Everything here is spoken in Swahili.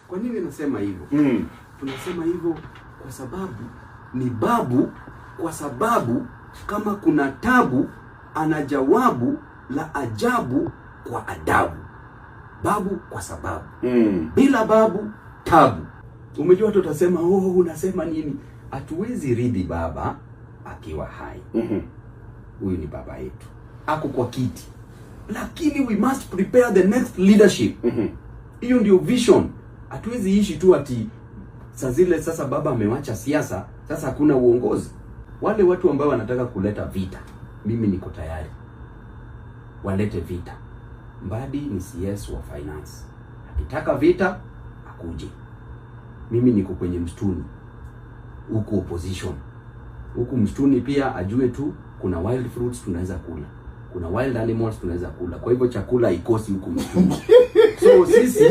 Kwa nini nasema hivyo? Tunasema hivyo kwa sababu ni babu, kwa sababu kama kuna tabu ana jawabu la ajabu kwa adabu. Babu kwa sababu. Bila babu tabu. Umejua watu utasema, unasema nini? Hatuwezi ridhi baba akiwa hai. Huyu ni baba yetu. Ako kwa kiti. Lakini we must prepare the next leadership. Hiyo ndio vision. Hatuwezi ishi tu ati saa zile sasa baba amewacha siasa, sasa hakuna uongozi. Wale watu ambao wanataka kuleta vita, mimi niko tayari. Walete vita. Mbadi ni CS wa finance. Akitaka vita, akuje. Mimi niko kwenye msituni. Huko opposition. Huku msituni pia ajue tu kuna wild fruits tunaweza kula. Kuna wild animals tunaweza kula. Kwa hivyo chakula ikosi huku msituni. So sisi